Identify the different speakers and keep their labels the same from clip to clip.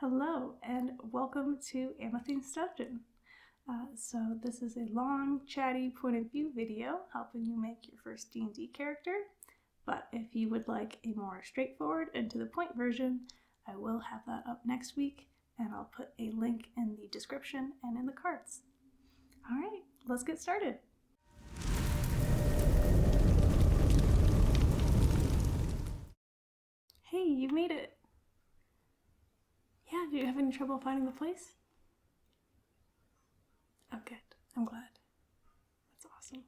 Speaker 1: Hello and welcome to Amethyst's Dungeon. So this is a long, chatty point of view video helping you make your first D&D character. But if you would like a more straightforward and to the point version, I will have that up next week, and I'll put a link in the description and in the cards. All right, let's get started. Hey, you made it. Yeah, did you have any trouble finding the place? Oh, good. I'm glad. That's awesome.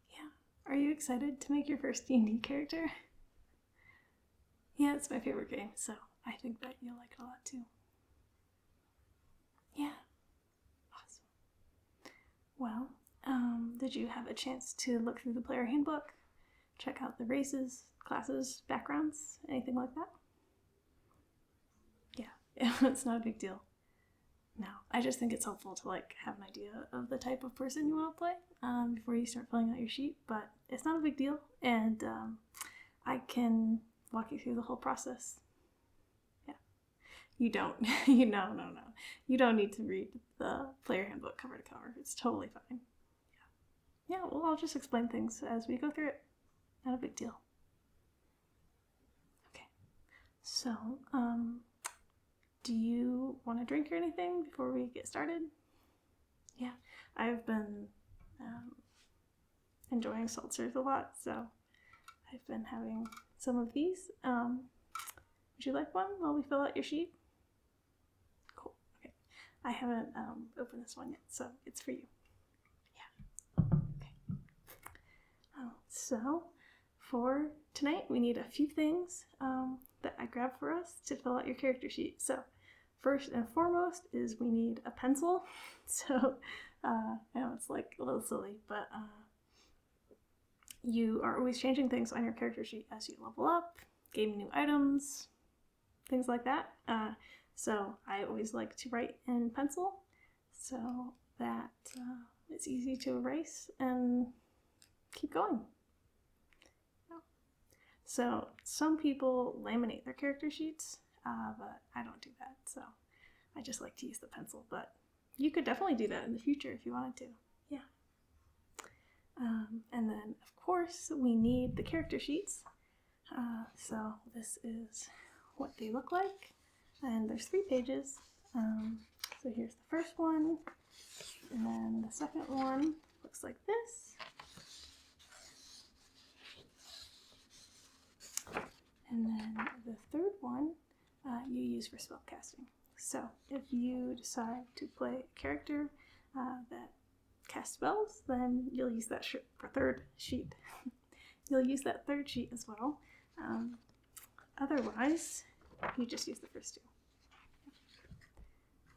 Speaker 1: Yeah. Are you excited to make your first D&D character? Yeah, it's my favorite game, so I think that you'll like it a lot too. Yeah. Awesome. Well, did you have a chance to look through the player handbook? Check out the races, classes, backgrounds, anything like that? Yeah, it's not a big deal. No, I just think it's helpful to have an idea of the type of person you want to play before you start filling out your sheet, but it's not a big deal, and I can walk you through the whole process. Yeah. You don't. No. You don't need to read the player handbook cover to cover. It's totally fine. Yeah, well, I'll just explain things as we go through it. Not a big deal. Okay. So, do you want to drink or anything before we get started? Yeah, I've been enjoying seltzers a lot, so I've been having some of these. Would you like one while we fill out your sheet? Cool. Okay. I haven't opened this one yet, so it's for you. Yeah. Okay. So for tonight, we need a few things that I grabbed for us to fill out your character sheet. So first and foremost is we need a pencil. So I know it's a little silly, but you are always changing things on your character sheet as you level up, gain new items, things like that. So I always like to write in pencil so that it's easy to erase and keep going. So some people laminate their character sheets, but I don't do that, so I just like to use the pencil, but you could definitely do that in the future if you wanted to. Yeah. And then, of course, we need the character sheets. So this is what they look like, and there's 3 pages. So here's the first one, and then the second one looks like this. And then the third one you use for spellcasting. So if you decide to play a character that casts spells, then you'll use that third sheet. You'll use that third sheet as well. Otherwise, you just use the first 2.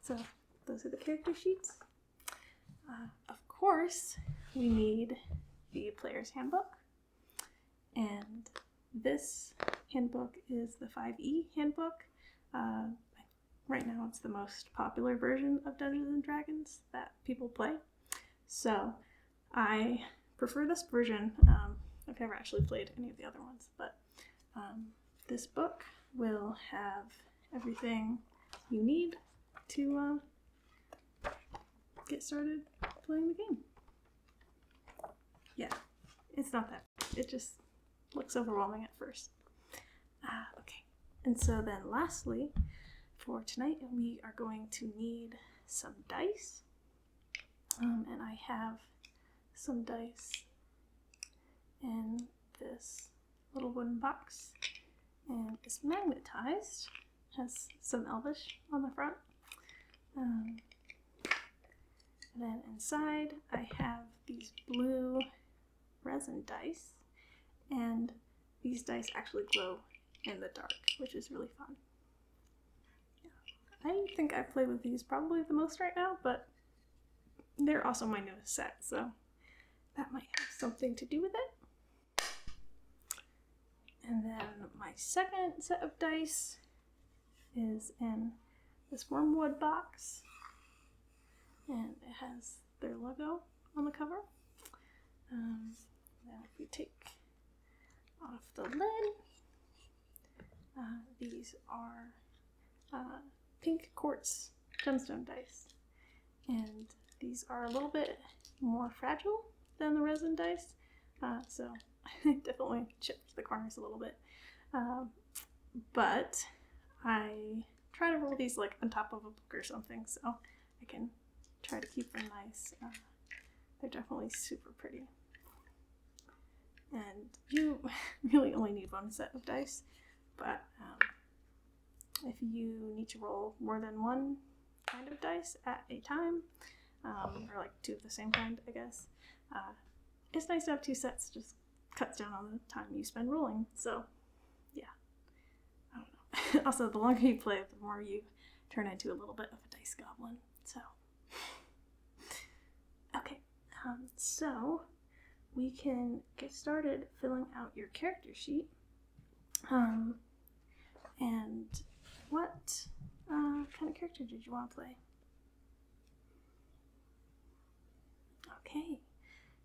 Speaker 1: So those are the character sheets. Of course, we need the player's handbook, and this handbook is the 5e handbook. Right now it's the most popular version of Dungeons and Dragons that people play. So I prefer this version. I've never actually played any of the other ones, but this book will have everything you need to get started playing the game. Yeah, it's not that. It just looks overwhelming at first. Okay, and so then lastly, for tonight, we are going to need some dice. And I have some dice in this little wooden box, and it's magnetized, has some Elvish on the front. And then inside I have these blue resin dice, and these dice actually glow in the dark, which is really fun. Yeah. I think I play with these probably the most right now, but they're also my newest set, so that might have something to do with it. And then my second set of dice is in this wormwood box, and it has their logo on the cover. Then if we take off the lid, these are pink quartz gemstone dice. And these are a little bit more fragile than the resin dice, so I definitely chipped the corners a little bit. But I try to roll these like on top of a book or something, so I can try to keep them nice. They're definitely super pretty. And you really only need one set of dice, but if you need to roll more than one kind of dice at a time, or like two of the same kind, I guess, it's nice to have two sets. Just cuts down on the time you spend rolling. So yeah, I don't know. Also, the longer you play, the more you turn into a little bit of a dice goblin. So okay, so we can get started filling out your character sheet. And what kind of character did you want to play? Okay,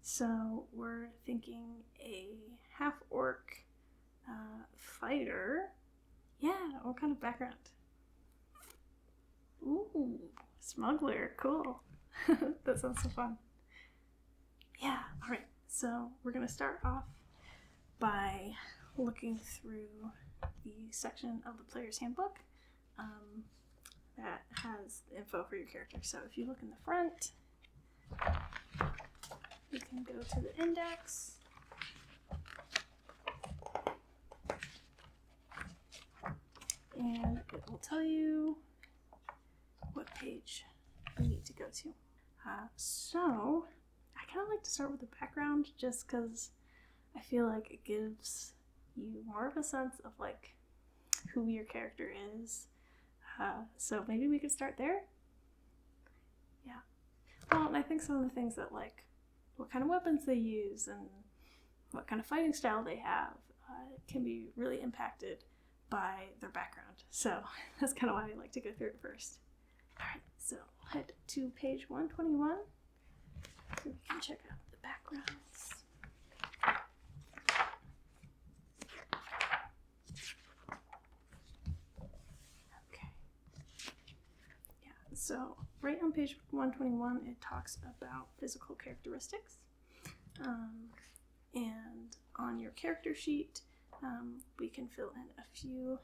Speaker 1: so we're thinking a half-orc fighter. Yeah, what kind of background? Ooh, smuggler, cool. That sounds so fun. Yeah, alright, so we're going to start off by looking through the section of the player's handbook that has the info for your character. So if you look in the front, you can go to the index, and it will tell you what page you need to go to. So I kind of like to start with the background just because I feel like it gives you more of a sense of like who your character is. So maybe we could start there. Yeah. Well, and I think some of the things that like what kind of weapons they use and what kind of fighting style they have can be really impacted by their background. So that's kind of why I like to go through it first. All right, so head to page 121 so we can check out the backgrounds. So right on page 121, it talks about physical characteristics. And on your character sheet, we can fill in a few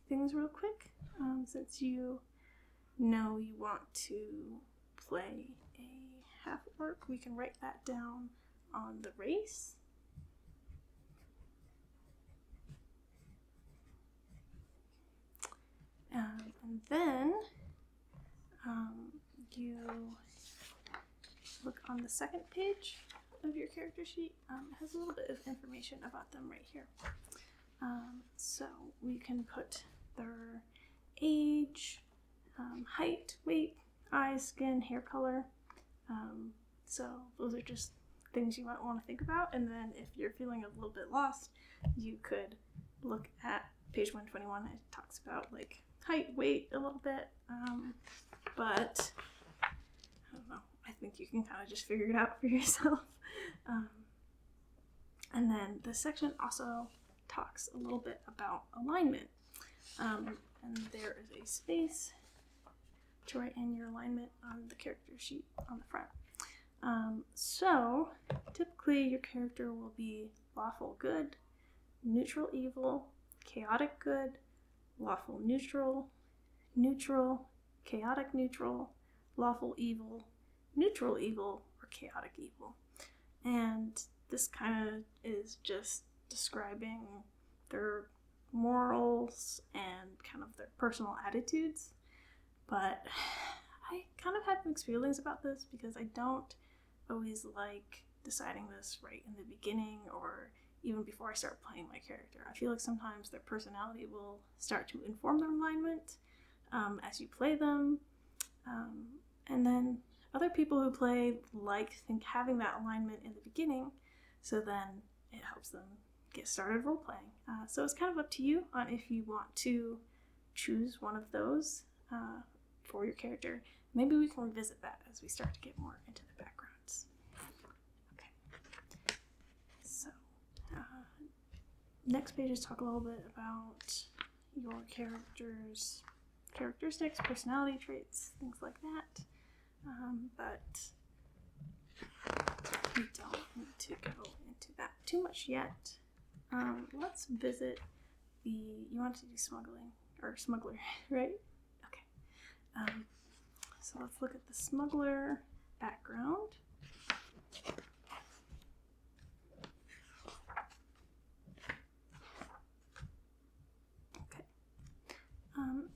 Speaker 1: things real quick. Since you know you want to play a half-orc, we can write that down on the race. And then you look on the second page of your character sheet. It has a little bit of information about them right here. So we can put their age, height, weight, eyes, skin, hair color. So those are just things you might want to think about. And then if you're feeling a little bit lost, you could look at page 121. It talks about like height, weight a little bit. But I don't know, I think you can kind of just figure it out for yourself. And then the section also talks a little bit about alignment. And there is a space to write in your alignment on the character sheet on the front. So typically your character will be lawful good, neutral evil, chaotic good, lawful neutral, neutral, chaotic neutral, lawful evil, neutral evil, or chaotic evil. And this kind of is just describing their morals and kind of their personal attitudes. But I kind of had mixed feelings about this because I don't always like deciding this right in the beginning or even before I start playing my character. I feel like sometimes their personality will start to inform their alignment as you play them. And then other people who play think having that alignment in the beginning, so then it helps them get started role playing. So it's kind of up to you on if you want to choose one of those for your character. Maybe we can revisit that as we start to get more into the backgrounds. Okay. So next pages talk a little bit about your character's characteristics, personality traits, things like that. But we don't need to go into that too much yet. Let's visit you want to do smuggler, right? Okay. So let's look at the smuggler background. Okay.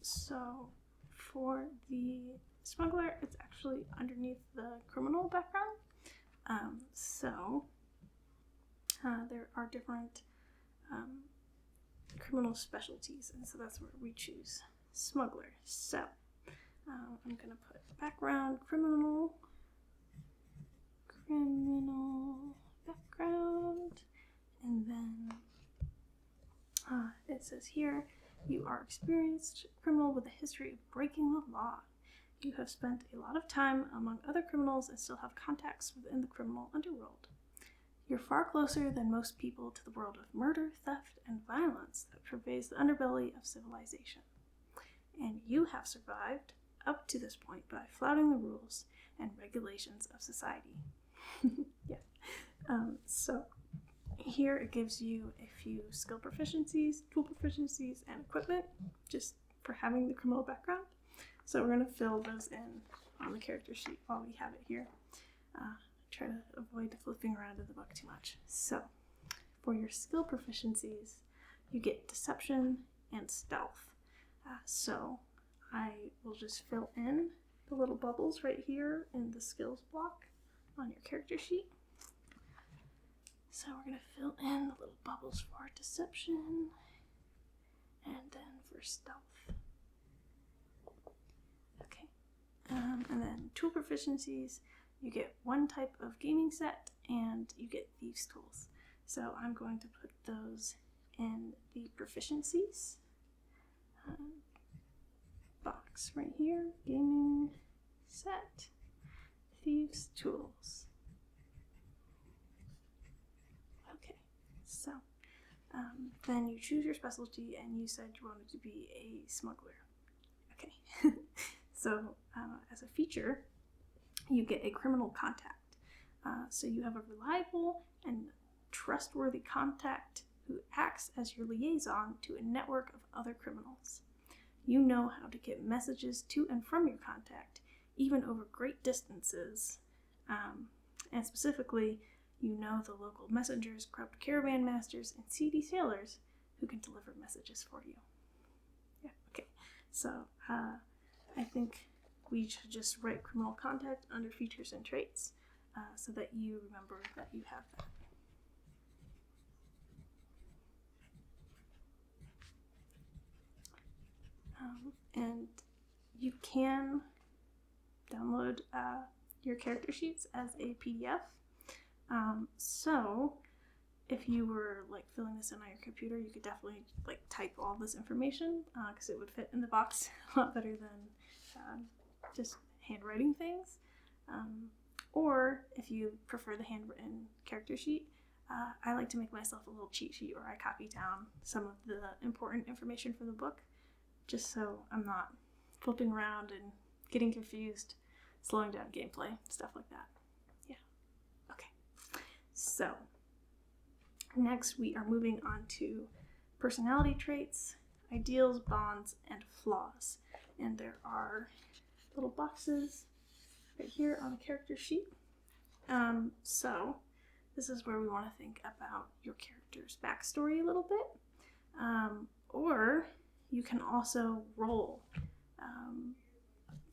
Speaker 1: So for the smuggler, it's actually underneath the criminal background. There are different criminal specialties, and so that's where we choose smuggler. So I'm gonna put background criminal background, and then it says here, you are experienced criminal with a history of breaking the law. You have spent a lot of time among other criminals and still have contacts within the criminal underworld. You're far closer than most people to the world of murder, theft, and violence that pervades the underbelly of civilization. And you have survived up to this point by flouting the rules and regulations of society. Yeah. So here it gives you a few skill proficiencies, tool proficiencies, and equipment just for having the criminal background. So we're going to fill those in on the character sheet while we have it here. Try to avoid flipping around in the book too much. So for your skill proficiencies, you get deception and stealth. So I will just fill in the little bubbles right here in the skills block on your character sheet. So we're going to fill in the little bubbles for deception and then for stealth. Okay. And then tool proficiencies, you get one type of gaming set and you get thieves tools. So I'm going to put those in the proficiencies box right here, gaming set, thieves tools. Okay, so then you choose your specialty and you said you wanted to be a smuggler. Okay, so as a feature, you get a criminal contact. So you have a reliable and trustworthy contact who acts as your liaison to a network of other criminals. You know how to get messages to and from your contact, even over great distances. And specifically, you know the local messengers, corrupt caravan masters, and seedy sailors who can deliver messages for you. Yeah, okay. So I think we should just write criminal contact under features and traits so that you remember that you have that. And you can download your character sheets as a PDF. So if you were like filling this in on your computer, you could definitely like type all this information because it would fit in the box a lot better than just handwriting things. Or if you prefer the handwritten character sheet, I like to make myself a little cheat sheet where I copy down some of the important information from the book, just so I'm not flipping around and getting confused, slowing down gameplay, stuff like that. Yeah. Okay. So next we are moving on to personality traits, ideals, bonds, and flaws. And there are little boxes right here on the character sheet. So this is where we want to think about your character's backstory a little bit. Or you can also roll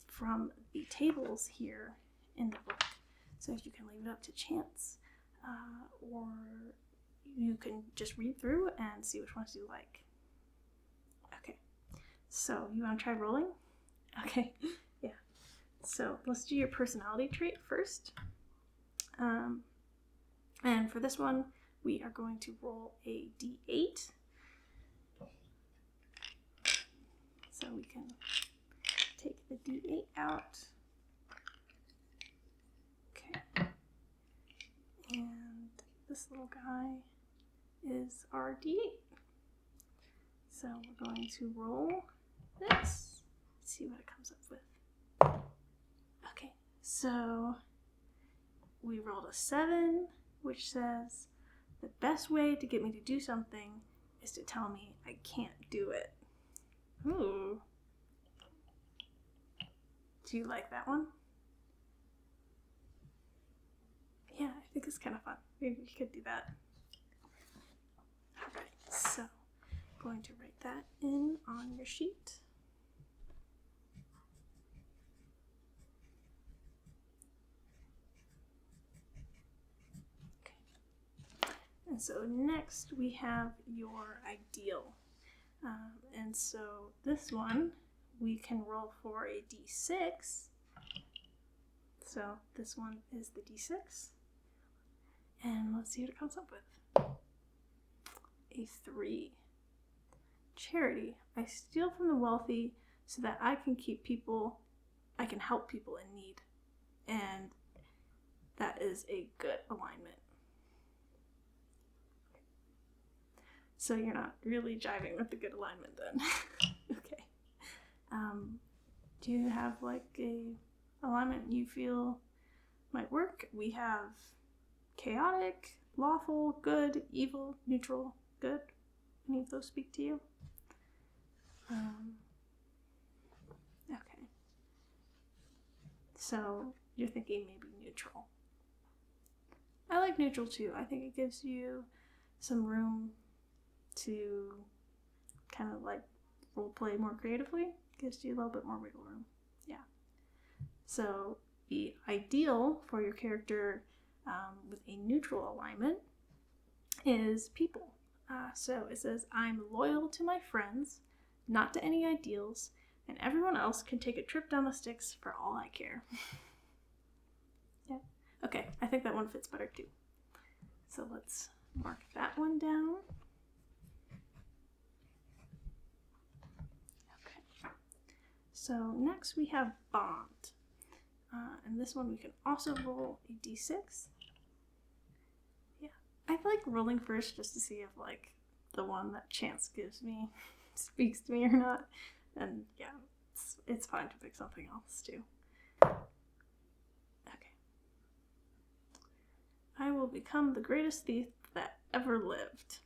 Speaker 1: from the tables here in the book. So if you can leave it up to chance, or you can just read through and see which ones you like. Okay, so you want to try rolling? Okay, yeah. So let's do your personality trait first. And for this one, we are going to roll a d8. So we can take the d8 out. Okay. And this little guy is our d8. So we're going to roll this. see what it comes up with. Okay, so we rolled a 7, which says the best way to get me to do something is to tell me I can't do it. Ooh. Do you like that one? Yeah, I think it's kind of fun. Maybe we could do that. Alright, so I'm going to write that in on your sheet. Okay. And so next we have your ideal. And so this one we can roll for a d6. So this one is the d6. And let's see what it comes up with. A 3. Charity. I steal from the wealthy so that I can help people in need. And that is a good alignment. So you're not really jiving with the good alignment then. Okay. Do you have like a alignment you feel might work? We have chaotic, lawful, good, evil, neutral, good. Any of those speak to you? Okay. So you're thinking maybe neutral. I like neutral too. I think it gives you some room to kind of like role play more creatively. Gives you a little bit more wiggle room. Yeah. So the ideal for your character with a neutral alignment is people. So it says, I'm loyal to my friends, not to any ideals, and everyone else can take a trip down the sticks for all I care. Yeah. Okay, I think that one fits better too. So let's mark that one down. Okay. So next we have bond. And this one we can also roll a d6. Yeah, I like rolling first just to see if like the one that chance gives me speaks to me or not. And yeah, it's fine to pick something else too. Okay. I will become the greatest thief that ever lived.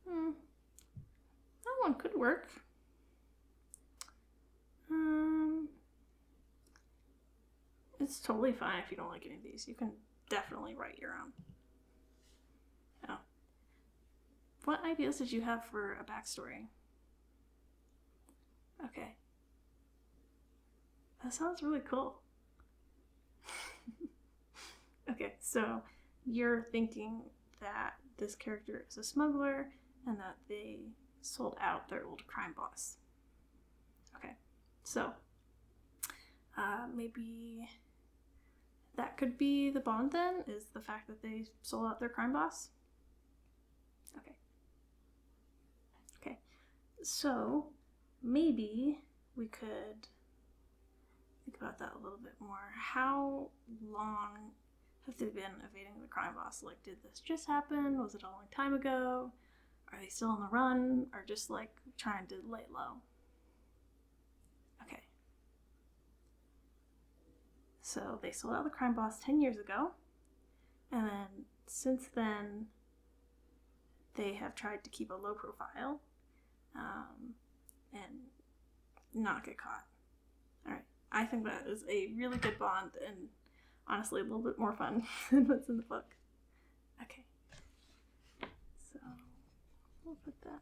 Speaker 1: That one could work. It's totally fine if you don't like any of these. You can definitely write your own. Oh. What ideas did you have for a backstory? Okay. That sounds really cool. Okay, so you're thinking that this character is a smuggler and that they sold out their old crime boss. Okay, so maybe that could be the bond then, is the fact that they sold out their crime boss? Okay. Okay, so maybe we could think about that a little bit more. How long have they been evading the crime boss? Like, did this just happen? Was it a long time ago? Are they still on the run? Or just like trying to lay low? Okay. So they sold out the crime boss 10 years ago. And then since then, they have tried to keep a low profile and not get caught. All right. I think that is a really good bond and honestly a little bit more fun than what's in the book. Okay. So we'll put that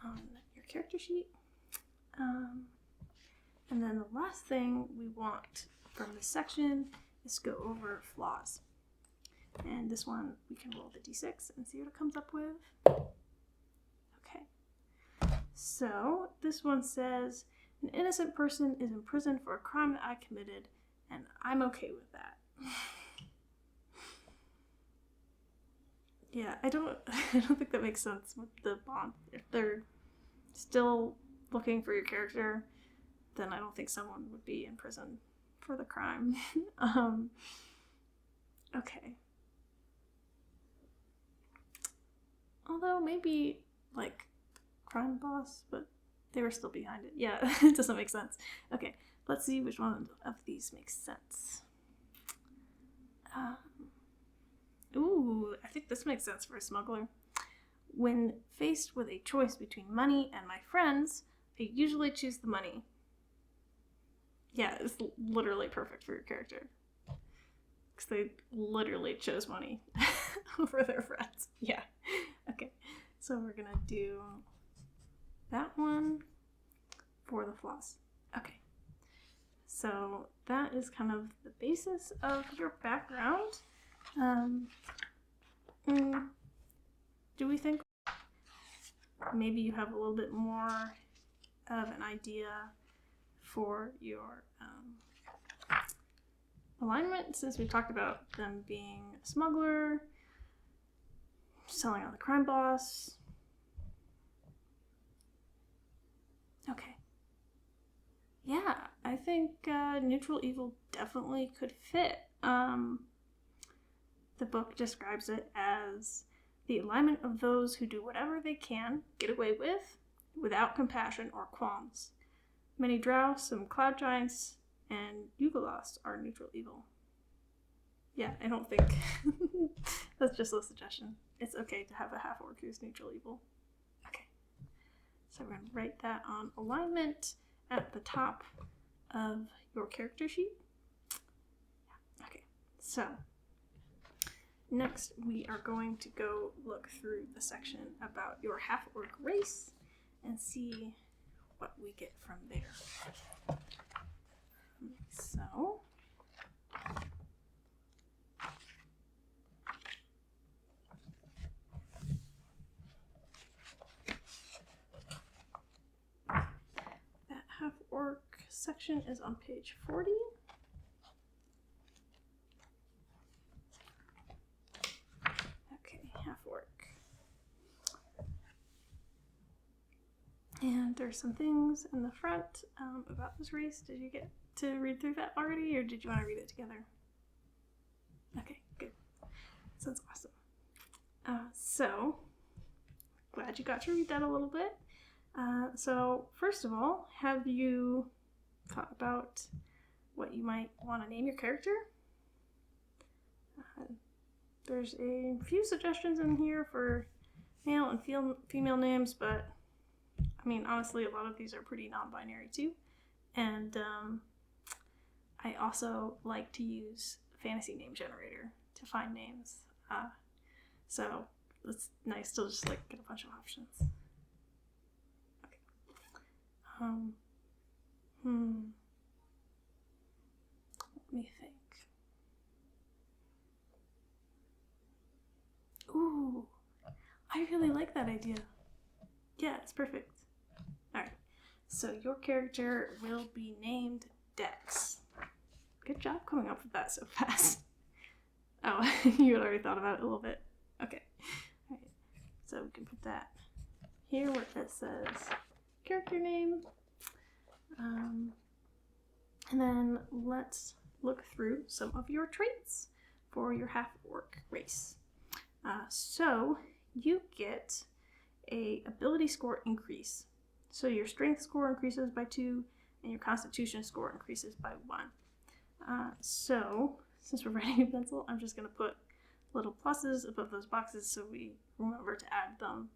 Speaker 1: on your character sheet. And then the last thing we want from this section is go over flaws. And this one, we can roll the d6 and see what it comes up with. Okay. So this one says, an innocent person is in prison for a crime that I committed, and I'm okay with that. Yeah, I don't think that makes sense with the bond. If they're still looking for your character, then I don't think someone would be in prison for the crime. Okay. Although maybe like crime boss, but They were still behind it. Yeah, it doesn't make sense. Okay, let's see which one of these makes sense. Ooh, I think this makes sense for a smuggler. When faced with a choice between money and my friends, I usually choose the money. Yeah, it's literally perfect for your character. Because they literally chose money over their friends. Yeah. Okay, so we're going to do that one for the flaws. Okay. So that is kind of the basis of your background. Do we think maybe you have a little bit more of an idea for your alignment, since we talked about them being a smuggler, selling on the crime boss? Okay. Yeah, I think neutral evil definitely could fit. The book describes it as the alignment of those who do whatever they can get away with without compassion or qualms. Many drow, some cloud giants, and Yugolost are neutral evil. Yeah, I don't think that's just a suggestion. It's okay to have a half-orc who's neutral evil. Okay, so we're going to write that on alignment at the top of your character sheet. Okay, so next we are going to go look through the section about your half-orc race and see what we get from there. So that half-orc section is on page 40. Okay, half-orc. And there's some things in the front about this race. Did you get to read through that already, or did you want to read it together? Okay, good. Sounds awesome. So, glad you got to read that a little bit. So, first of all, have you thought about what you might want to name your character? There's a few suggestions in here for male and female names, but I mean, honestly, a lot of these are pretty non-binary too. And I also like to use Fantasy Name Generator to find names. So it's nice to just like get a bunch of options. Okay. Let me think. Ooh, I really like that idea. Yeah, it's perfect. Alright, so your character will be named Dex. Good job coming up with that so fast. Oh, you had already thought about it a little bit. Okay. Alright, so we can put that here where it says character name. And then let's look through some of your traits for your half-orc race. So you get a ability score increase. So your strength score increases by 2 and your constitution score increases by 1. So since we're writing in pencil, I'm just going to put little pluses above those boxes so we remember to add them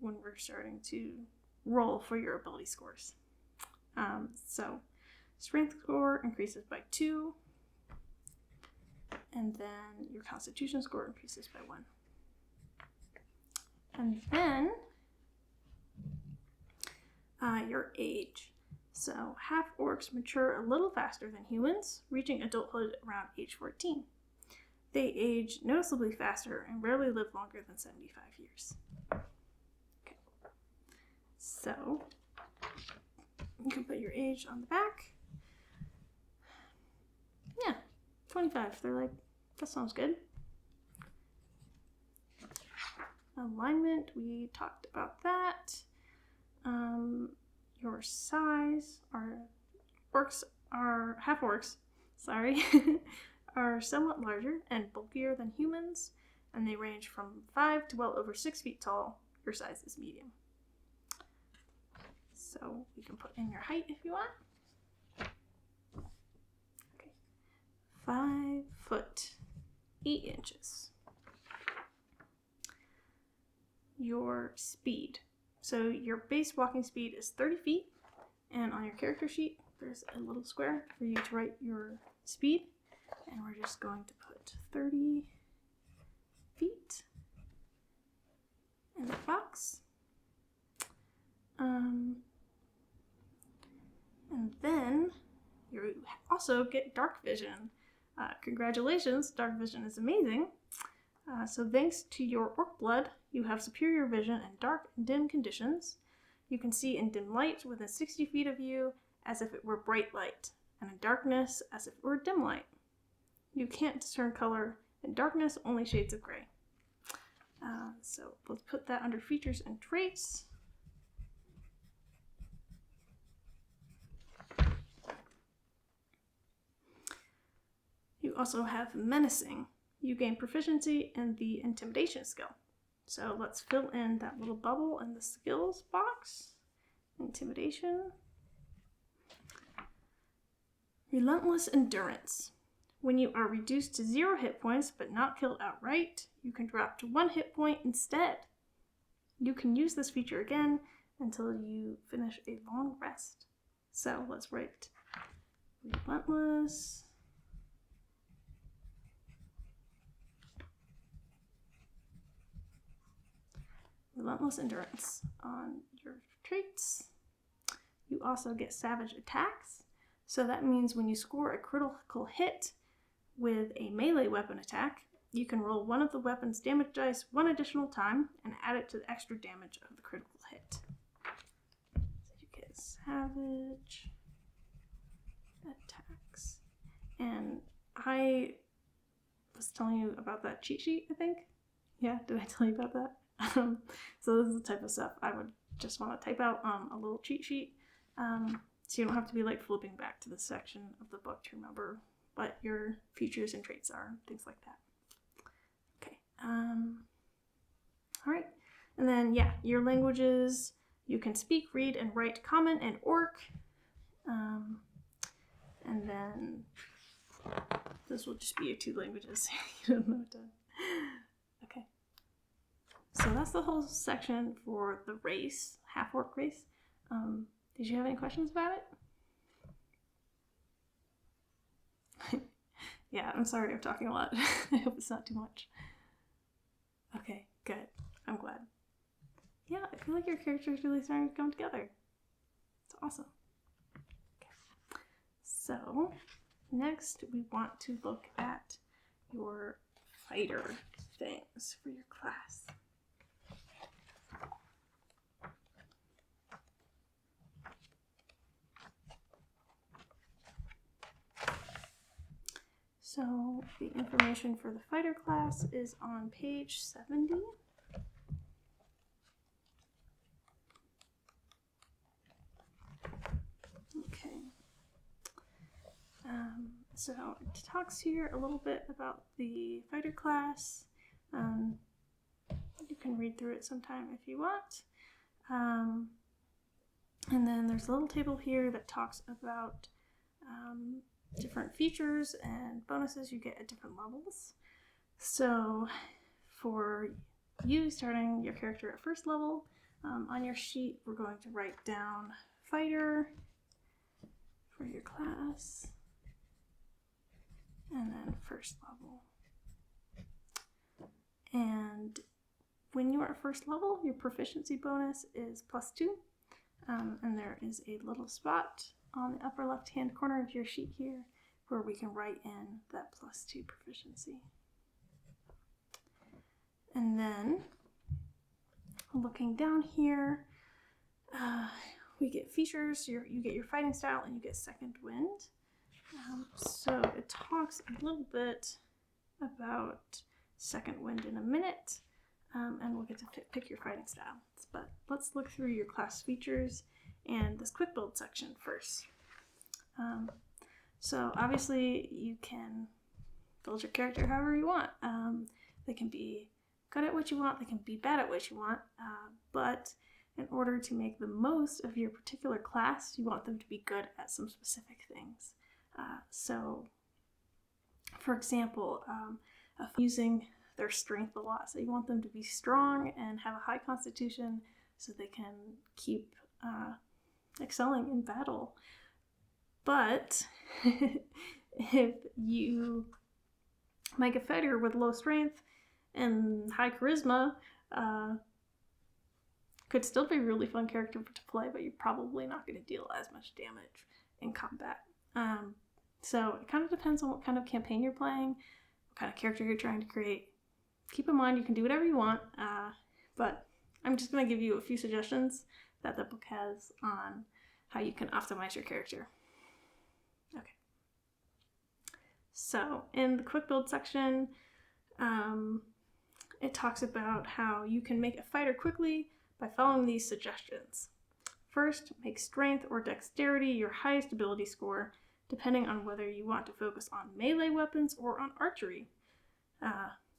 Speaker 1: when we're starting to roll for your ability scores. So strength score increases by 2, and then your constitution score increases by 1. And then your age. So half-orcs mature a little faster than humans, reaching adulthood around age 14. They age noticeably faster and rarely live longer than 75 years. Okay. So you can put your age on the back. Yeah, 25. They're like, that sounds good. Alignment, we talked about that. Your size, half-orcs, are somewhat larger and bulkier than humans, and they range from 5 to well over 6 feet tall. Your size is medium. So you can put in your height if you want. Okay, 5 foot 8 inches. Your speed. So your base walking speed is 30 feet, and on your character sheet there's a little square for you to write your speed, and we're just going to put 30 feet in the box. And then you also get dark vision. Congratulations, dark vision is amazing. So thanks to your orc blood, you have superior vision in dark and dim conditions. You can see in dim light within 60 feet of you as if it were bright light, and in darkness as if it were dim light. You can't discern color in darkness, only shades of gray. So let's put that under features and traits. You also have menacing. You gain proficiency in the intimidation skill. So let's fill in that little bubble in the skills box. Intimidation. Relentless endurance. When you are reduced to 0 hit points but not killed outright, you can drop to 1 hit point instead. You can use this feature again until you finish a long rest. So let's write relentless. Relentless endurance on your traits. You also get savage attacks. So that means when you score a critical hit with a melee weapon attack, you can roll one of the weapon's damage dice one additional time and add it to the extra damage of the critical hit. So you get savage attacks. And I was telling you about that cheat sheet, I think. Yeah, did I tell you about that? So this is the type of stuff I would just want to type out on a little cheat sheet. So you don't have to be like flipping back to the section of the book to remember what your features and traits are, things like that. Okay. All right. And then, yeah, your languages, you can speak, read, and write Common and Orc. And then this will just be your 2 languages. You don't know what to. Okay. So that's the whole section for the race, half-orc race. Did you have any questions about it? Yeah, I'm sorry I'm talking a lot. I hope it's not too much. Okay, good. I'm glad. Yeah, I feel like your character is really starting to come together. It's awesome. Okay. So, next we want to look at your fighter things for your class. So the information for the fighter class is on page 70. Okay. So it talks here a little bit about the fighter class. You can read through it sometime if you want. And then there's a little table here that talks about different features and bonuses you get at different levels. So for you starting your character at first level, on your sheet we're going to write down fighter for your class, and then first level. And when you are at first level, your proficiency bonus is +2, and there is a little spot on the upper left hand corner of your sheet here where we can write in that +2 proficiency. And then looking down here, we get features. You get your fighting style and you get second wind. So it talks a little bit about second wind in a minute, and we'll get to pick your fighting style. But let's look through your class features and this quick build section first. So obviously you can build your character however you want. They can be good at what you want, they can be bad at what you want, but in order to make the most of your particular class, you want them to be good at some specific things. So, for example, using their strength a lot. So you want them to be strong and have a high constitution so they can keep excelling in battle. But if you make a fighter with low strength and high charisma, could still be a really fun character to play, but you're probably not going to deal as much damage in combat. So it kind of depends on what kind of campaign you're playing, what kind of character you're trying to create. Keep in mind you can do whatever you want, but I'm just going to give you a few suggestions that the book has on how you can optimize your character. Okay. So in the quick build section, it talks about how you can make a fighter quickly by following these suggestions. First, make strength or dexterity your highest ability score, depending on whether you want to focus on melee weapons or on archery,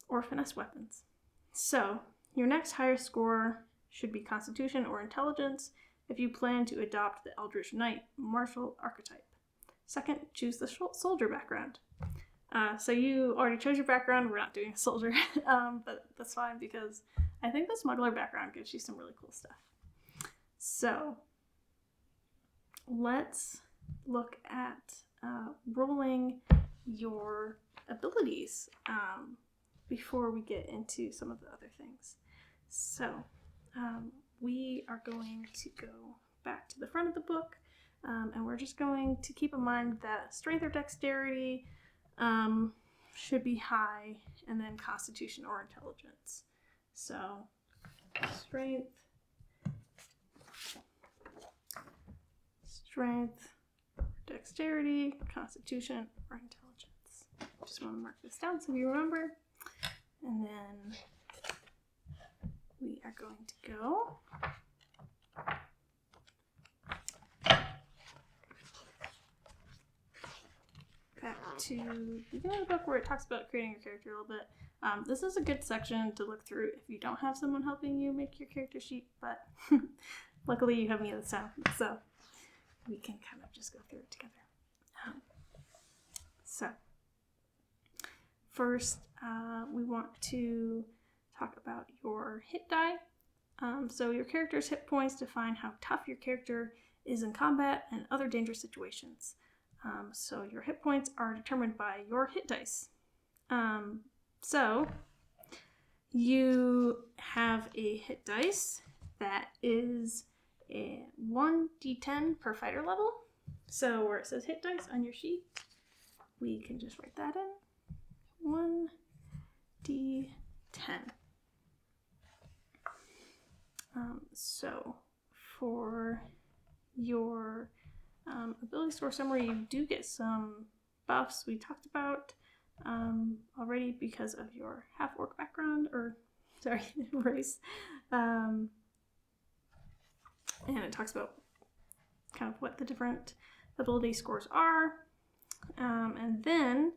Speaker 1: or finesse weapons. So, your next highest score should be Constitution or Intelligence if you plan to adopt the Eldritch Knight martial archetype. Second, choose the soldier background. So you already chose your background. We're not doing a soldier, but that's fine because I think the smuggler background gives you some really cool stuff. So let's look at rolling your abilities before we get into some of the other things. So we are going to go back to the front of the book, and we're just going to keep in mind that strength or dexterity should be high, and then constitution or intelligence. So strength, dexterity, constitution, or intelligence. Just want to mark this down so you remember. And then we are going to go back to the beginning of the book where it talks about creating your character a little bit. This is a good section to look through if you don't have someone helping you make your character sheet, but luckily you have me this time, so we can kind of just go through it together. So first, we want to talk about your hit die. So your character's hit points define how tough your character is in combat and other dangerous situations. So your hit points are determined by your hit dice. So you have a hit dice that is a 1d10 per fighter level. So where it says hit dice on your sheet, we can just write that in. 1d10. So for your ability score summary, you do get some buffs we talked about already because of your half-orc background, race. And it talks about kind of what the different ability scores are. And then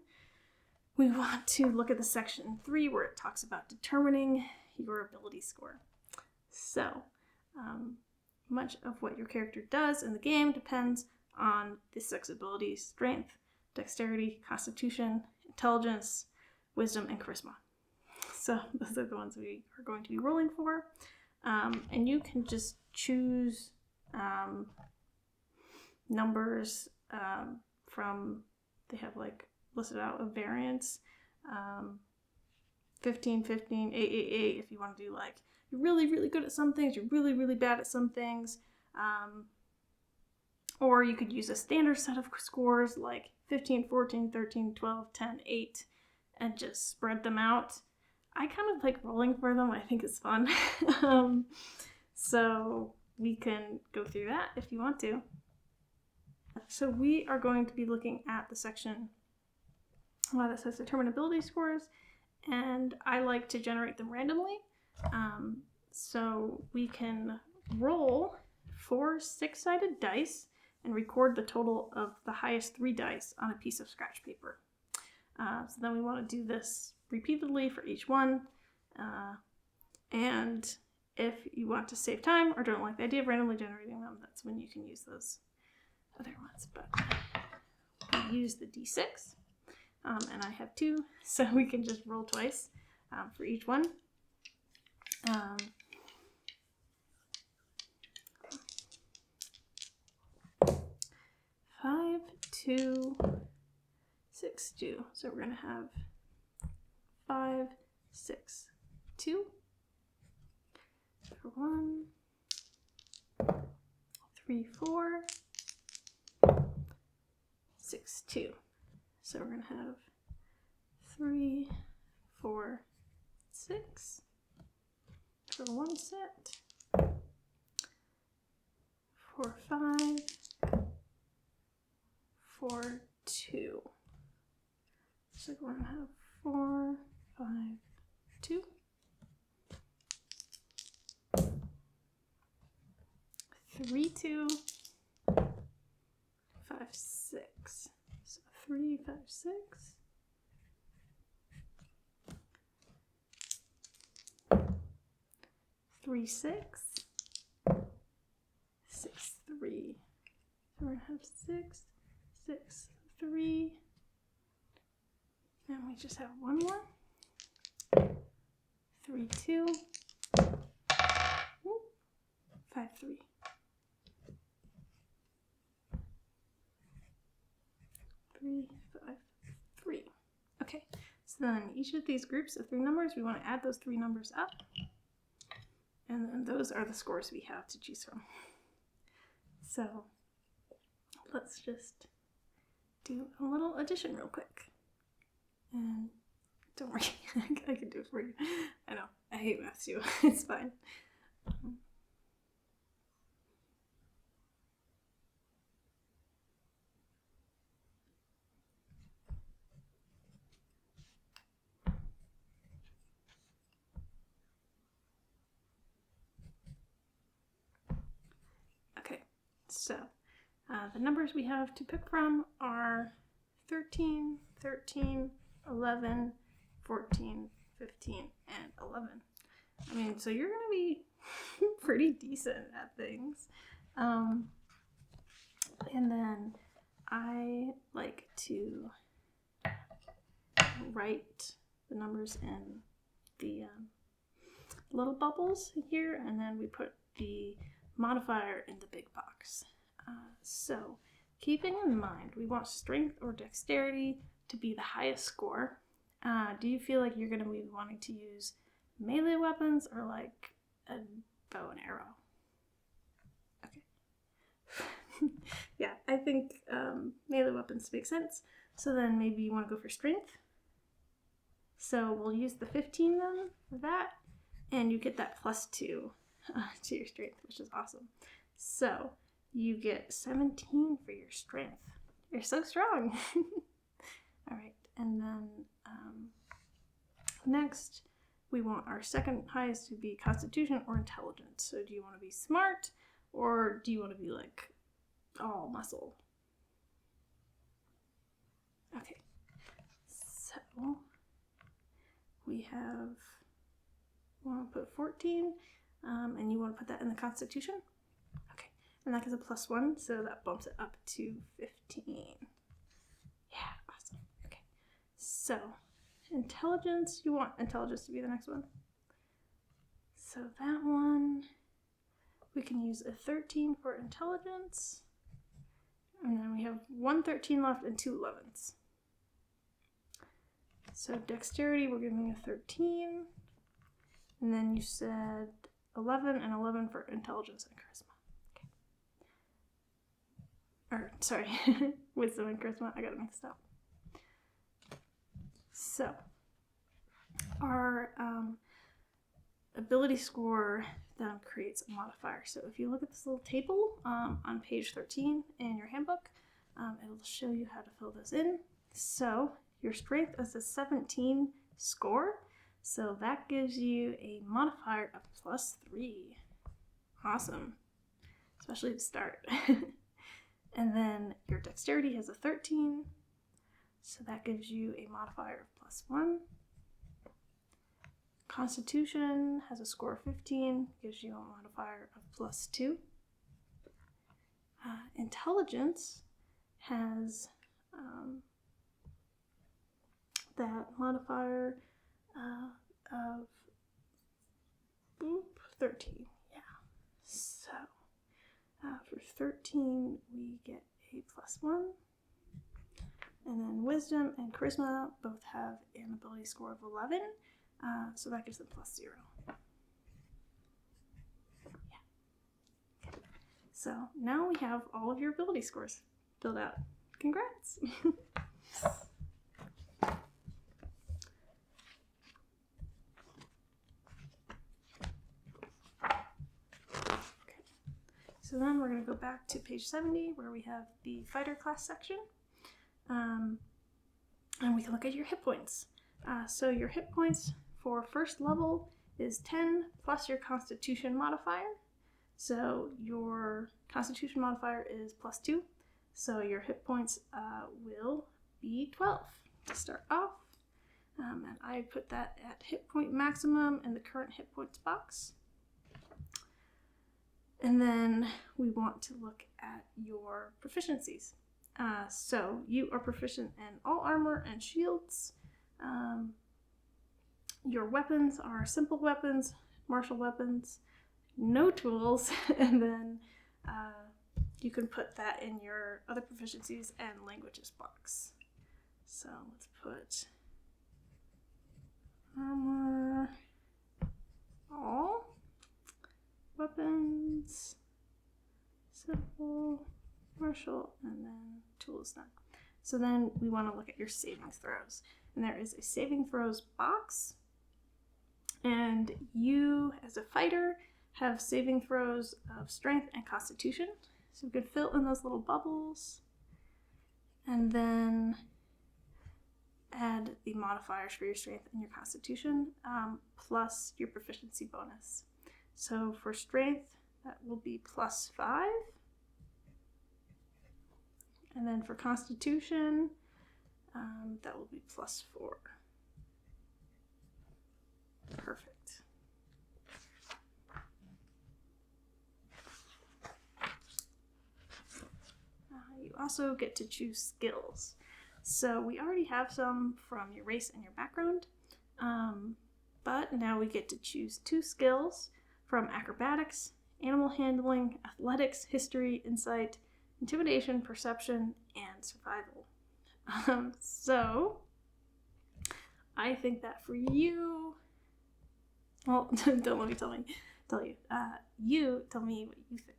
Speaker 1: we want to look at the section 3 where it talks about determining your ability score. So, much of what your character does in the game depends on the 6 abilities: strength, dexterity, constitution, intelligence, wisdom, and charisma. So those are the ones we are going to be rolling for. And you can just choose numbers from, they have like listed out a variance, 15, 15, 8, 8, 8 if you want to do like, you're really, really good at some things, you're really, really bad at some things. Or you could use a standard set of scores like 15, 14, 13, 12, 10, 8, and just spread them out. I kind of like rolling for them. I think it's fun. So we can go through that if you want to. So we are going to be looking at the section that says determine ability scores, and I like to generate them randomly. So we can roll 4 6-sided dice and record the total of the highest 3 dice on a piece of scratch paper. So then we want to do this repeatedly for each one. And if you want to save time or don't like the idea of randomly generating them, that's when you can use those other ones. But we use the D6, and I have 2, so we can just roll twice for each one. 5, 2, 6, 2. So we're going to have 5, 6, 2 for 1, 3, 4, 6, 2. So we're going to have 3, 4, 6 for 1 set, 4, 5, 4, 2. So we're going to have 4, 5, 2. 3, 2, 5, 6. So 3, 5, 6. 3, 6. 6, 3. So we're going to have 6, 6, 3. And we just have one more. 3, 2. 5, 3. 3, 5, 3. Okay, so then each of these groups of 3 numbers, we want to add those 3 numbers up. And then those are the scores we have to choose from. So let's just do a little addition real quick. And don't worry, I can do it for you. I know, I hate math too. It's fine. Okay, so the numbers we have to pick from are 13, 13, 11, 14, 15, and 11. I mean, so you're going to be pretty decent at things. And then I like to write the numbers in the little bubbles here, and then we put the modifier in the big box. So keeping in mind, we want strength or dexterity to be the highest score. Do you feel like you're going to be wanting to use melee weapons or like a bow and arrow? Okay. Yeah, I think melee weapons make sense. So then maybe you want to go for strength. So we'll use the 15 then for that, and you get that +2 to your strength, which is awesome. So you get 17 for your strength. You're so strong. All right, and then next we want our second highest to be Constitution or Intelligence. So do you want to be smart or do you want to be like all muscle? Okay, so we want to put 14, and you want to put that in the Constitution. Okay, and that gives a +1, so that bumps it up to 15. Yeah, awesome. Okay, so Intelligence, you want Intelligence to be the next one. So that one, we can use a 13 for Intelligence, and then we have 1 13 left and 2 11s. So Dexterity, we're giving a 13, and then you said 11 and 11 for Intelligence and Charisma. Okay. Or, sorry, Wisdom and Charisma, I got it mixed up. So, our ability score then creates a modifier. So if you look at this little table on page 13 in your handbook, it'll show you how to fill those in. So your strength is a 17 score, so that gives you a modifier of +3. Awesome, especially to start. And then your dexterity has a 13, so that gives you a modifier of +1. Constitution has a score of 15, gives you a modifier of +2. Intelligence has that modifier of 13. Yeah. So for 13, we get a +1. And then Wisdom and Charisma both have an ability score of 11. So that gives them +0. Yeah. Okay. So now we have all of your ability scores filled out. Congrats! So then we're going to go back to page 70 where we have the fighter class section. And we can look at your hit points. So your hit points for first level is 10 plus your Constitution modifier. So your Constitution modifier is +2. So your hit points will be 12 to start off. And I put that at hit point maximum in the current hit points box. And then we want to look at your proficiencies. So you are proficient in all armor and shields. Your weapons are simple weapons, martial weapons, no tools, and then you can put that in your other proficiencies and languages box. So let's put armor, all, weapons, simple, martial, and then tools none. So then we want to look at your saving throws. And there is a saving throws box. And you, as a fighter, have saving throws of strength and constitution. So we can fill in those little bubbles. And then add the modifiers for your strength and your constitution, plus your proficiency bonus. So for strength, that will be +5. And then for constitution, that will be +4. Perfect. You also get to choose skills. So we already have some from your race and your background, but now we get to choose 2 skills from acrobatics, animal handling, athletics, history, insight, intimidation, perception, and survival. So I think that for you, well, don't let me tell you. You tell me what you think.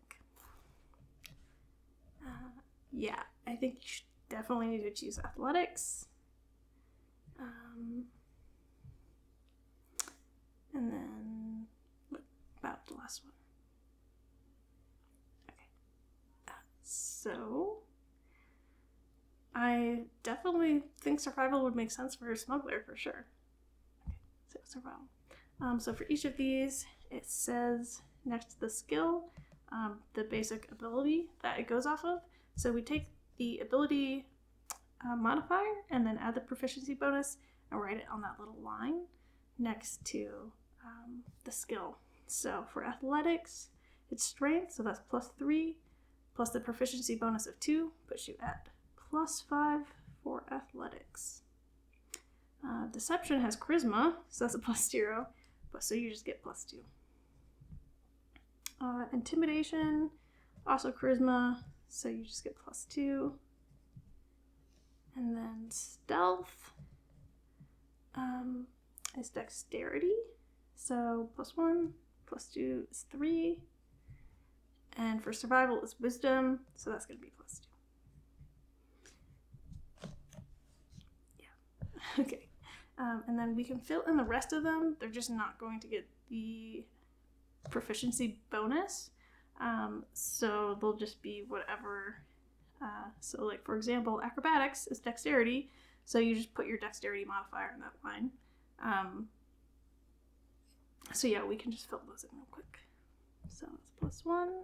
Speaker 1: Yeah, I think you should definitely need to choose athletics. And then what about the last one? Okay. So I definitely think survival would make sense for a smuggler for sure. Okay, so survival. So for each of these, it says next to the skill, the basic ability that it goes off of. So we take the ability modifier and then add the proficiency bonus and write it on that little line next to the skill. So for athletics, it's strength, so that's +3, plus the proficiency bonus of 2, puts you at +5 for athletics. Deception has charisma, so that's a +0, but so you just get +2. Intimidation, also charisma, so you just get +2. And then stealth is dexterity, so +1, +2 is 3. And for survival is wisdom, so that's going to be +2. Yeah. Okay. And then we can fill in the rest of them. They're just not going to get the proficiency bonus. So they'll just be whatever. So like, for example, acrobatics is dexterity. So you just put your dexterity modifier in that line. So yeah, we can just fill those in real quick. So it's +1.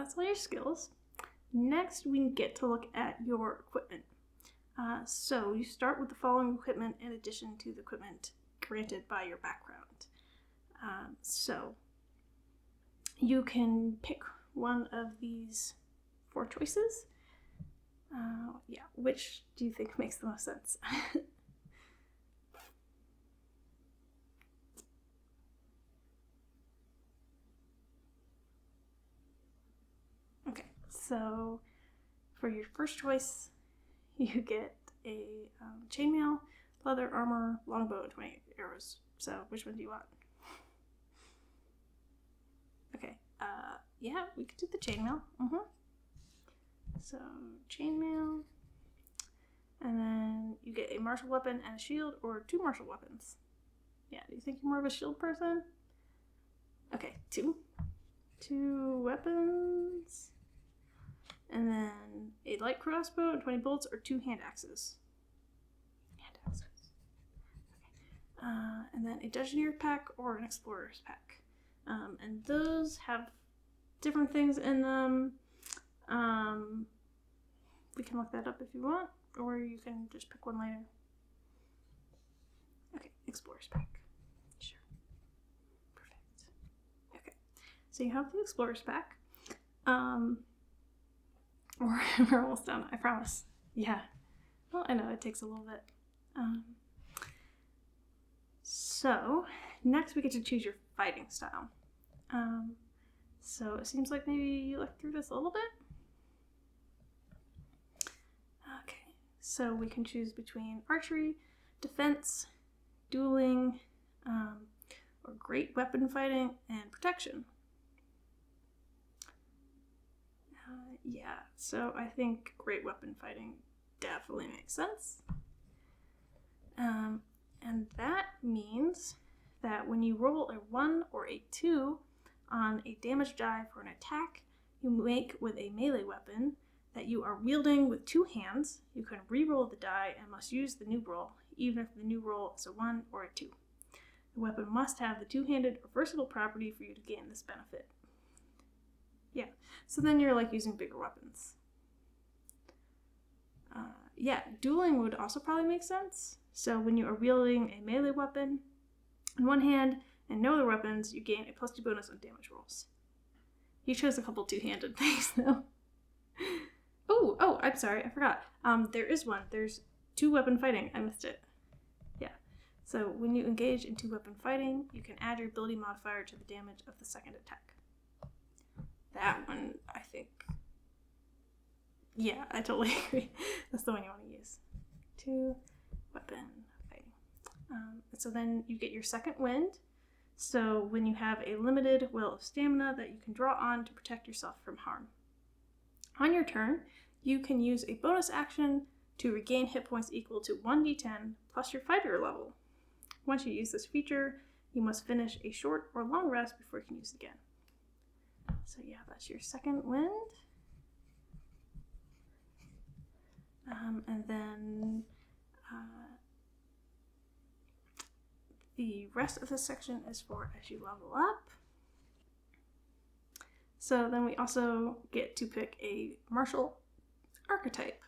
Speaker 1: that's all your skills. Next, we get to look at your equipment. So you start with the following equipment in addition to the equipment granted by your background. So you can pick one of these 4 choices. Which do you think makes the most sense? Okay, so for your first choice, you get a chainmail, leather armor, longbow, and 20 arrows. So which one do you want? Okay, yeah, we could do the chainmail. So chainmail, and then you get a martial weapon and a shield, or 2 martial weapons. Yeah, do you think you're more of a shield person? Okay, 2 weapons, and then a light crossbow and 20 bolts, or 2 hand axes. Okay. And then a dungeoneer pack or an explorer's pack. And those have different things in them. We can look that up if you want, or you can just pick one later. Okay, explorer's pack. Sure. Perfect. Okay, so you have the explorer's pack. We're almost done, I promise. Yeah. Well, I know it takes a little bit. So next we get to choose your fighting style. So it seems like maybe you looked through this a little bit. Okay, so we can choose between archery, defense, dueling, or great weapon fighting, and protection. Yeah, so I think great weapon fighting definitely makes sense. And that means that when you roll a 1 or a 2 on a damage die for an attack you make with a melee weapon that you are wielding with 2 hands, you can re-roll the die and must use the new roll, even if the new roll is a 1 or a 2. The weapon must have the 2-handed or versatile property for you to gain this benefit. Yeah, so then you're like using bigger weapons. Yeah, dueling would also probably make sense. So when you are wielding a melee weapon in one hand and no other weapons, you gain a +2 bonus on damage rolls. You chose a couple 2-handed things though. Oh, I'm sorry, I forgot. There is one. There's 2 weapon fighting. I missed it. Yeah. So when you engage in 2 weapon fighting, you can add your ability modifier to the damage of the second attack. That one, I think. Yeah, I totally agree. That's the one you want to use. 2 weapon fighting. So then you get your second wind. So when you have a limited well of stamina that you can draw on to protect yourself from harm. On your turn, you can use a bonus action to regain hit points equal to 1d10 plus your fighter level. Once you use this feature, you must finish a short or long rest before you can use it again. So yeah, that's your second wind. And then the rest of this section is for as you level up. So then we also get to pick a martial archetype.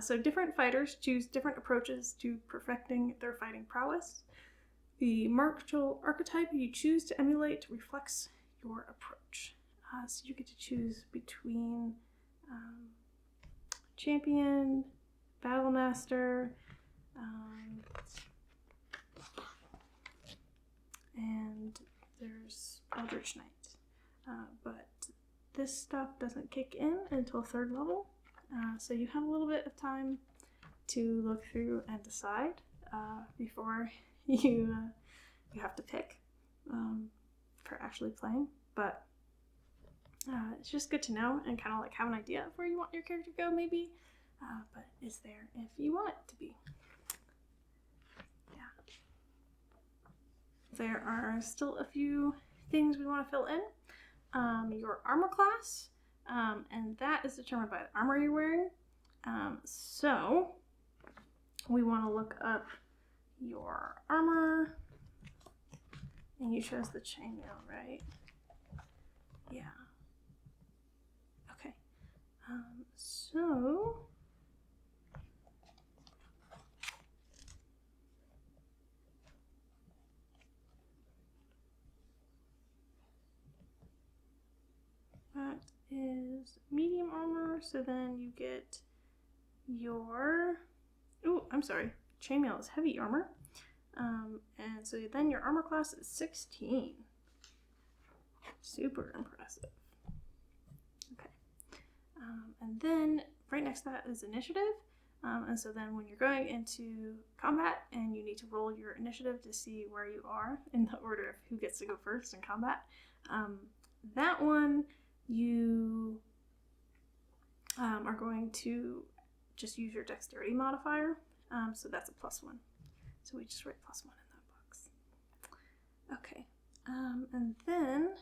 Speaker 1: So different fighters choose different approaches to perfecting their fighting prowess. The martial archetype you choose to emulate reflects your approach. So you get to choose between champion, battle master, and there's Eldritch Knight. But this stuff doesn't kick in until 3rd level, so you have a little bit of time to look through and decide before you have to pick for actually playing. But it's just good to know and kind of like have an idea of where you want your character to go, maybe. But it's there if you want it to be. Yeah. There are still a few things we want to fill in. Your armor class, and that is determined by the armor you're wearing. So we want to look up your armor, and you chose the chainmail, right? Yeah. So that is medium armor, so then you get your, oh, I'm sorry, chainmail is heavy armor. And so then your armor class is 16. Super impressive. Okay. And then right next to that is initiative. And so then when you're going into combat and you need to roll your initiative to see where you are in the order of who gets to go first in combat, that one you are going to just use your dexterity modifier. So that's a +1. So we just write +1 in that box. Okay. And then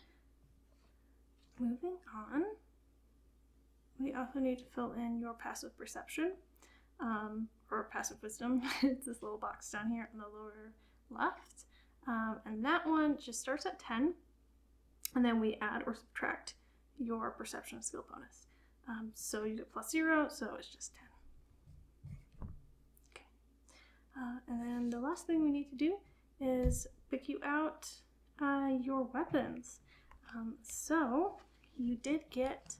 Speaker 1: moving on, we also need to fill in your passive perception, or passive wisdom. It's this little box down here in the lower left. And that one just starts at 10, and then we add or subtract your perception skill bonus. So you get +0, so it's just 10. Okay. And then the last thing we need to do is pick you out your weapons. So you did get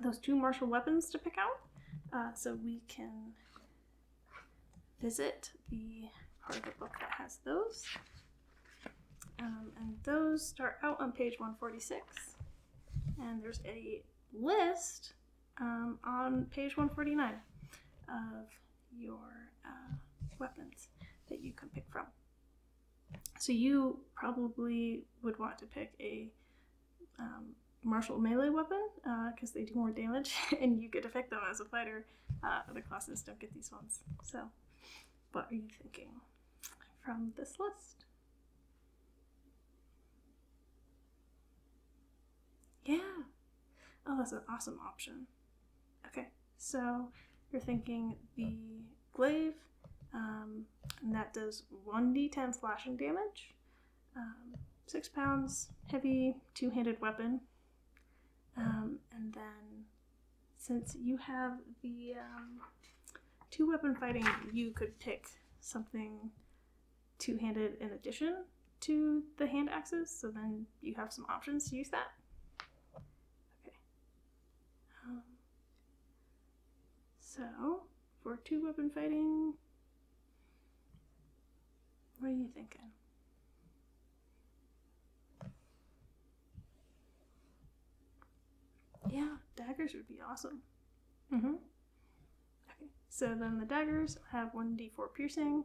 Speaker 1: those 2 martial weapons to pick out. So we can visit the part of the book that has those. And those start out on page 146. And there's a list on page 149 of your weapons that you can pick from. So you probably would want to pick a martial melee weapon because they do more damage and you get to pick them as a fighter. Other classes don't get these ones. So what are you thinking from this list? Yeah. Oh, that's an awesome option. Okay, so you're thinking the glaive, and that does 1d10 slashing damage, 6 pounds, heavy, 2-handed weapon, and then since you have the 2-weapon fighting, you could pick something 2-handed in addition to the hand axes, so then you have some options to use that. So, for 2-weapon fighting, what are you thinking? Yeah, daggers would be awesome. Okay, so then the daggers have 1d4 piercing,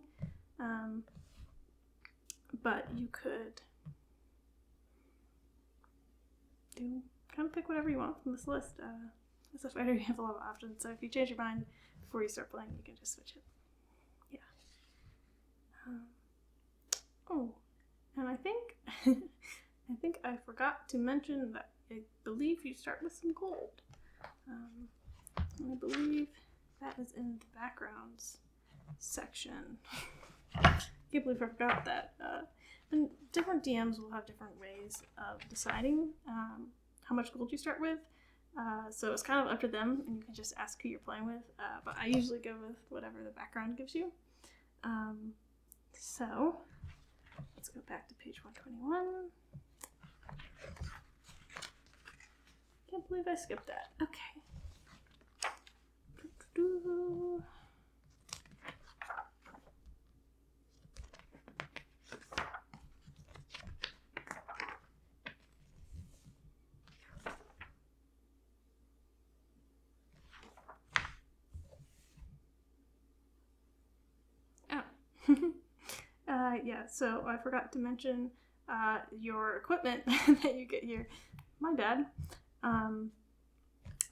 Speaker 1: but you could kind of pick whatever you want from this list. As a fighter, you have a lot of options, so if you change your mind before you start playing, you can just switch it. Yeah. Oh, and I think I forgot to mention that I believe you start with some gold. I believe that is in the backgrounds section. Can't believe I forgot that. And different DMs will have different ways of deciding how much gold you start with. So it's kind of up to them, and you can just ask who you're playing with. But I usually go with whatever the background gives you. So let's go back to page 121. Can't believe I skipped that. Okay. Yeah, so I forgot to mention your equipment that you get here. My bad.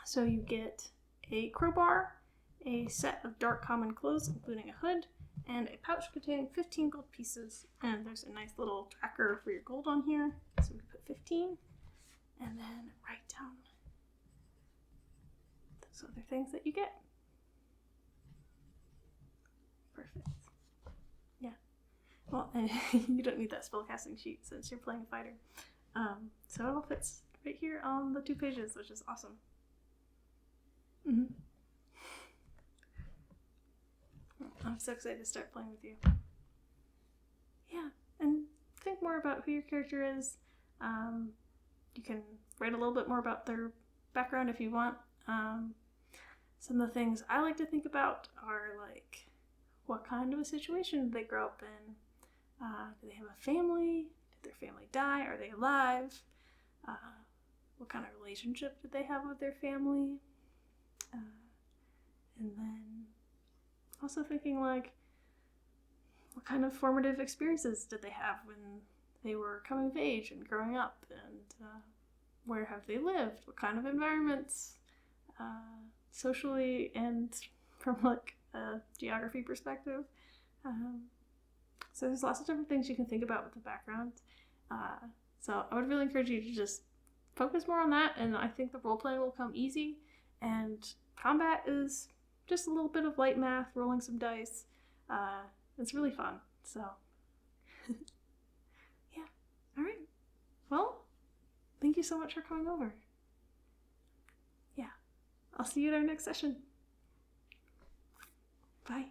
Speaker 1: So you get a crowbar, a set of dark common clothes, including a hood, and a pouch containing 15 gold pieces. And there's a nice little tracker for your gold on here. So we put 15, and then write down those other things that you get. Perfect. Yeah. Well, and you don't need that spellcasting sheet since you're playing a fighter. So it all fits right here on the 2 pages, which is awesome. Mm-hmm. I'm so excited to start playing with you. Yeah, and think more about who your character is. You can write a little bit more about their background if you want. Some of the things I like to think about are like, what kind of a situation did they grow up in? Do they have a family? Did their family die? Are they alive? What kind of relationship did they have with their family? And then also thinking like, what kind of formative experiences did they have when they were coming of age and growing up? And where have they lived? What kind of environments? Socially and from like a geography perspective. So there's lots of different things you can think about with the background. So I would really encourage you to just focus more on that, and I think the role playing will come easy. And combat is just a little bit of light math, rolling some dice. It's really fun. So yeah. All right. Well, thank you so much for coming over. Yeah. I'll see you at our next session. Bye.